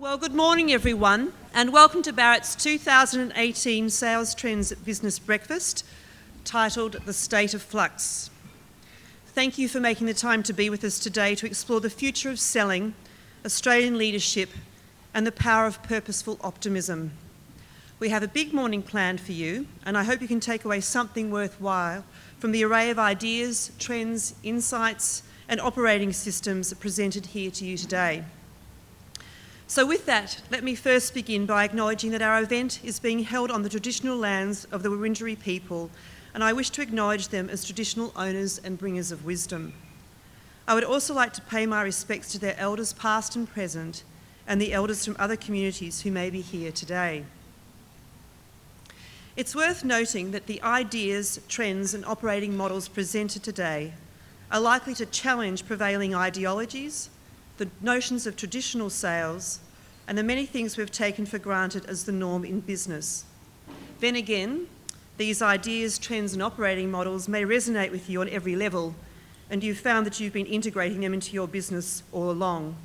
Well, good morning everyone, and welcome to Barrett's 2018 Sales Trends at Business Breakfast, titled The State of Flux. Thank you for making the time to be with us today to explore the future of selling, Australian leadership, and the power of purposeful optimism. We have a big morning planned for you, and I hope you can take away something worthwhile from the array of ideas, trends, insights, and operating systems presented here to you today. So with that, let me first begin by acknowledging that our event is being held on the traditional lands of the Wurundjeri people, and I wish to acknowledge them as traditional owners and bringers of wisdom. I would also like to pay my respects to their elders past and present, and the elders from other communities who may be here today. It's worth noting that the ideas, trends and operating models presented today are likely to challenge prevailing ideologies, the notions of traditional sales, and the many things we've taken for granted as the norm in business. Then again, these ideas, trends and operating models may resonate with you on every level, and you've found that you've been integrating them into your business all along,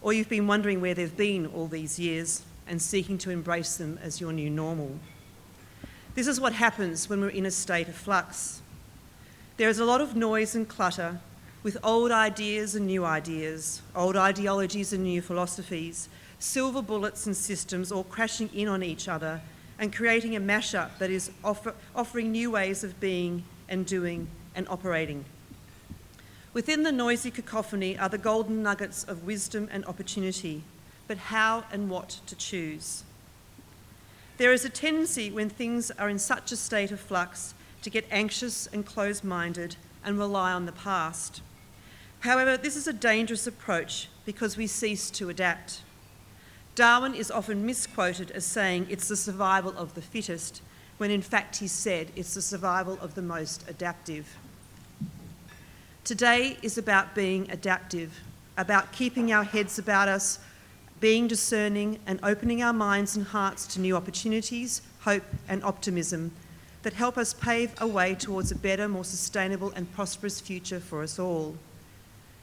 or you've been wondering where they've been all these years and seeking to embrace them as your new normal. This is what happens when we're in a state of flux. There is a lot of noise and clutter, with old ideas and new ideas, old ideologies and new philosophies, silver bullets and systems all crashing in on each other and creating a mashup that is offering new ways of being and doing and operating. Within the noisy cacophony are the golden nuggets of wisdom and opportunity, but how and what to choose. There is a tendency when things are in such a state of flux to get anxious and closed-minded and rely on the past. However, this is a dangerous approach because we cease to adapt. Darwin is often misquoted as saying it's the survival of the fittest, when in fact he said it's the survival of the most adaptive. Today is about being adaptive, about keeping our heads about us, being discerning and opening our minds and hearts to new opportunities, hope and optimism that help us pave a way towards a better, more sustainable and prosperous future for us all.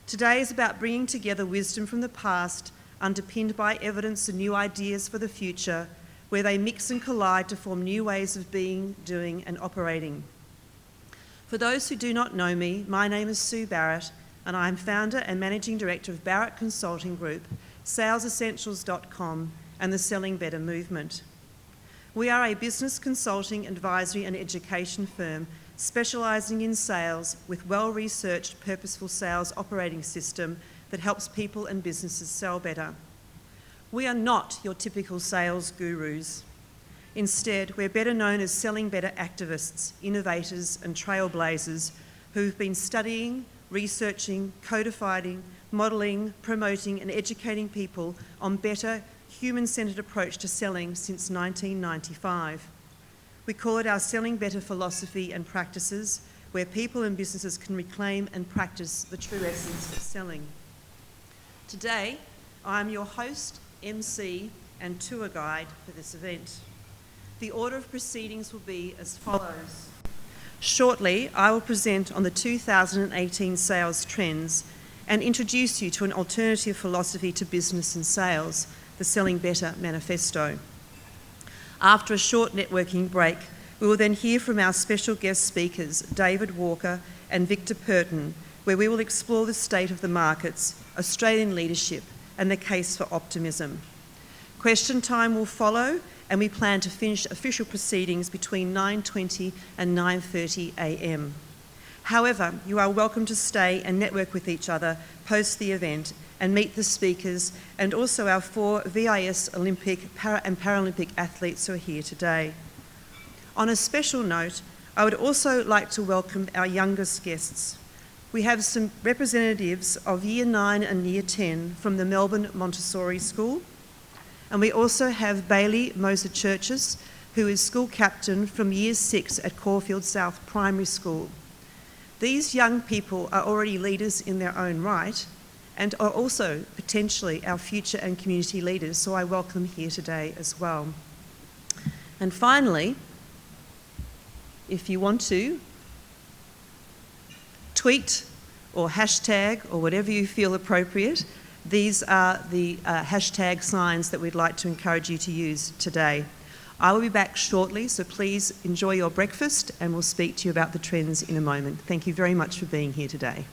Today is about bringing together wisdom from the past, underpinned by evidence and new ideas for the future, where they mix and collide to form new ways of being, doing and operating. For those who do not know me, my name is Sue Barrett, and I am founder and managing director of Barrett Consulting Group, salesessentials.com and the Selling Better movement. We are a business consulting, advisory and education firm specialising in sales with well-researched purposeful sales operating system that helps people and businesses sell better. We are not your typical sales gurus. Instead, we're better known as selling better activists, innovators and trailblazers who've been studying, researching, codifying, modelling, promoting and educating people on better human-centred approach to selling since 1995. We call it our Selling Better philosophy and practices, where people and businesses can reclaim and practice the true essence of selling. Today, I am your host, MC and tour guide for this event. The order of proceedings will be as follows. Shortly, I will present on the 2018 sales trends and introduce you to an alternative philosophy to business and sales, the Selling Better Manifesto. After a short networking break, we will then hear from our special guest speakers, David Walker and Victor Purton, where we will explore the state of the markets, Australian leadership and the case for optimism. Question time will follow, and we plan to finish official proceedings between 9:20 and 9:30 a.m. However, you are welcome to stay and network with each other post the event and meet the speakers and also our 4 VIS Olympic and Paralympic athletes who are here today. On a special note, I would also like to welcome our youngest guests. We have some representatives of Year 9 and Year 10 from the Melbourne Montessori School, and we also have Bailey Moser-Churches, who is school captain from Year 6 at Caulfield South Primary School. These young people are already leaders in their own right and are also potentially our future and community leaders, so I welcome them here today as well. And finally, if you want to, tweet or hashtag or whatever you feel appropriate, These are the hashtag signs that we'd like to encourage you to use today. I will be back shortly, so please enjoy your breakfast and we'll speak to you about the trends in a moment. Thank you very much for being here today.